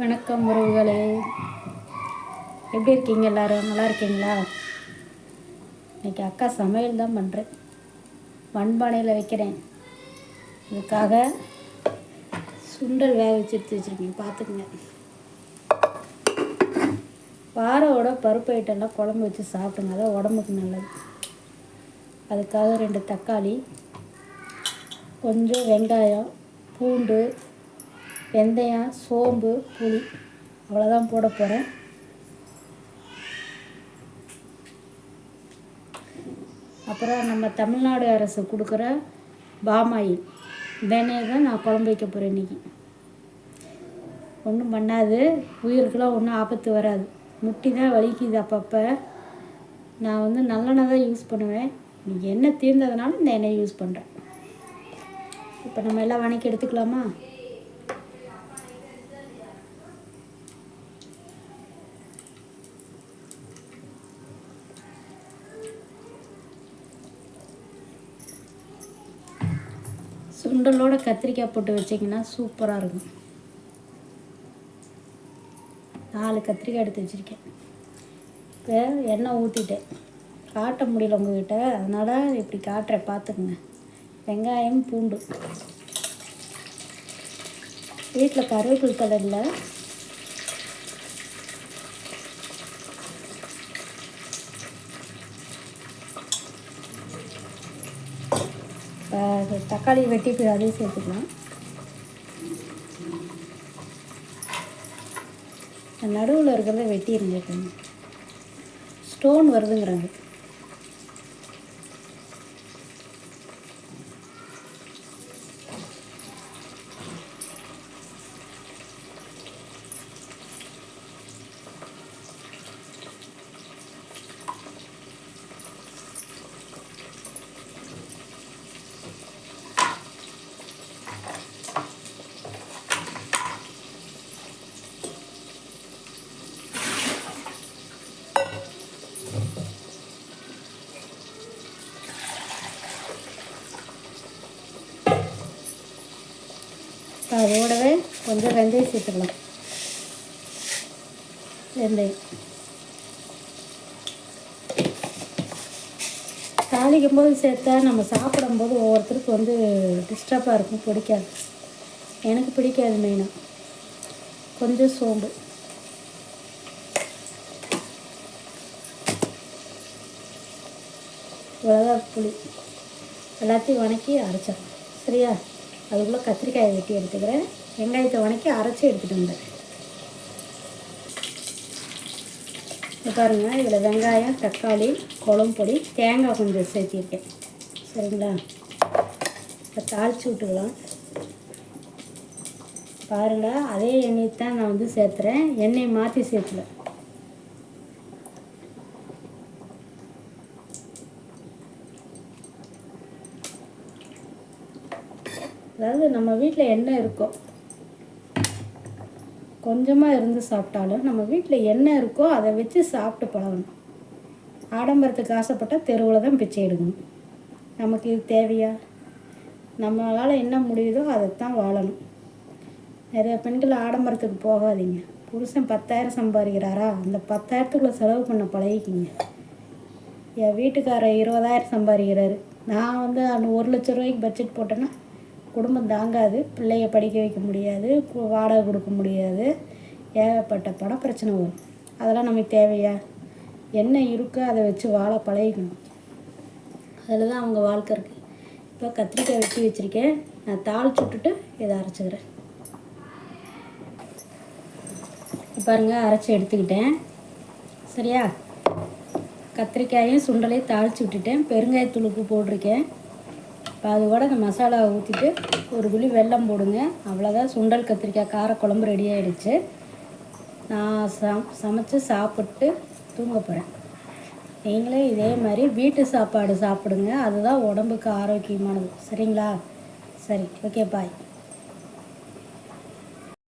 வணக்கம் உறவுகளே, எப்படி இருக்கீங்க? எல்லோரும் நல்லா இருக்கீங்களா? இன்றைக்கி அக்கா சமையல் தான் பண்ணுறேன். மண்பானையில் வைக்கிறேன். இதுக்காக சுண்டல் வேக வச்சு எடுத்து வச்சுருக்கீங்க, பார்த்துக்குங்க. வாரோட பருப்பு ஐட்டம்லாம் குழம்பு வச்சு சாப்பிடுங்க, அதான் உடம்புக்கு நல்லது. அதுக்காக 2 தக்காளி, கொஞ்சம் வெங்காயம், பூண்டு, வெந்தயம், சோம்பு, புளி, அவ்வளோதான் போட போகிறேன். அப்புறம் நம்ம தமிழ்நாடு அரசு கொடுக்குற பாமாயில் வெண்ணெய் தான் நான் குழம்பு வைக்க போகிறேன். இன்றைக்கி ஒன்றும் பண்ணாது, உயிருக்கெல்லாம் ஒன்றும் ஆபத்து வராது. முட்டி தான் வலிக்குது அப்பப்போ. நான் நல்லெண்ணெய் தான் யூஸ் பண்ணுவேன். இன்றைக்கி எண்ணெய் தீர்ந்ததுனால இந்த எண்ணெய் யூஸ் பண்ணுறேன். இப்போ நம்ம எல்லாம் வணக்கி எடுத்துக்கலாமா? சுண்டலோட கத்திரிக்காய் போட்டு வச்சிங்கன்னா சூப்பராக இருக்கும். 4 கத்திரிக்காய் எடுத்து வச்சுருக்கேன். இப்போ எண்ணெய் ஊற்றிட்டேன். காட்ட முடியல உங்கள்கிட்ட, அதனால் இப்படி காட்டுறேன், பார்த்துக்குங்க. வெங்காயம், பூண்டு, வீட்டில் கருவேப்பிலை தழை இல்லை. தக்காளி வெட்டி அதையும் சேர்த்துக்கலாம். நடுவில் இருக்கிறத வெட்டி இருந்துக்கணும், ஸ்டோன் வருதுங்கிறாங்க. அதோடவே கொஞ்சம் வெந்தயம் சேர்த்துக்கலாம். வெந்தயம் தாளிக்கும் போது சேர்த்தா நம்ம சாப்பிடும்போது ஒவ்வொருத்தருக்கு டிஸ்டர்பாக இருக்கும், பிடிக்காது. எனக்கு பிடிக்காது. மெயினாக கொஞ்சம் சோம்பு, இவ்வளோதான், புளி, எல்லாத்தையும் வணக்கி அரைச்சிடலாம். சரியா? அதுக்குள்ளே கத்திரிக்காயை வெட்டி எடுத்துக்கிறேன். வெங்காயத்தை வணக்கி அரைச்சி எடுத்துகிட்டு வந்தேன். இப்போ பாருங்கள், இதில் வெங்காயம், தக்காளி, குழம்பு பொடி, தேங்காய் கொஞ்சம் சேர்த்திருக்கேன். சரிங்களா? இப்போ தாளித்து விட்டுக்கலாம். பாருங்கள், அதே எண்ணெய் தான் நான் சேர்த்துறேன். எண்ணெய் மாற்றி சேர்த்துல. அதாவது நம்ம வீட்டில் எண்ணெய் இருக்கோ, கொஞ்சமாக இருந்து சாப்பிட்டாலும் நம்ம வீட்டில் எண்ணெய் இருக்கோ அதை வச்சு சாப்பிட்டு பழகணும். ஆடம்பரத்துக்கு ஆசைப்பட்டால் தெருவில் தான் பிச்சை எடுக்கணும். நமக்கு இது தேவையா? நம்மளால் என்ன முடியுதோ அதைத்தான் வாழணும். நிறைய பெண்கள் ஆடம்பரத்துக்கு போகாதீங்க. புருஷன் 10,000 சம்பாதிக்கிறாரா, அந்த 10,000த்துக்குள்ளே செலவு பண்ண பழகிக்கிங்க. என் வீட்டுக்காரர் 20,000 சம்பாதிக்கிறாரு. நான் அந்த 1,00,000 ரூபாய்க்கு பட்ஜெட் போட்டேன்னா குடும்பம் தாங்காது. பிள்ளைய படிக்க வைக்க முடியாது, வாடகை கொடுக்க முடியாது, ஏகப்பட்ட பண பிரச்சனை வரும். அதெல்லாம் நமக்கு தேவையா? என்ன இருக்கோ அதை வச்சு வாழ பழகிக்கணும். அதில் தான் அவங்க வாழ்க்கை இருக்குது. இப்போ கத்திரிக்காய் வெட்டி வச்சுருக்கேன். நான் தாளிச்சு விட்டுட்டு இதை அரைச்சிக்கிறேன். பாருங்கள், அரைச்சி எடுத்துக்கிட்டேன். சரியா? கத்திரிக்காயும் சுண்டலையும் தாளித்து விட்டுட்டேன். பெருங்காயத்தூள் உப்பு போட்டிருக்கேன். இப்போ அது கூட அந்த மசாலாவை ஊற்றிட்டு ஒரு துளி வெல்லம் போடுங்க. அவ்வளோதான், சுண்டல் கத்திரிக்காய் காரக்குழம்பு ரெடி ஆகிடுச்சு. நான் சமைச்சு சாப்பிட்டு தூங்க போகிறேன். நீங்களே இதே மாதிரி வீட்டு சாப்பாடு சாப்பிடுங்க, அதுதான் உடம்புக்கு ஆரோக்கியமானது. சரிங்களா? சரி, ஓகே, பாய்.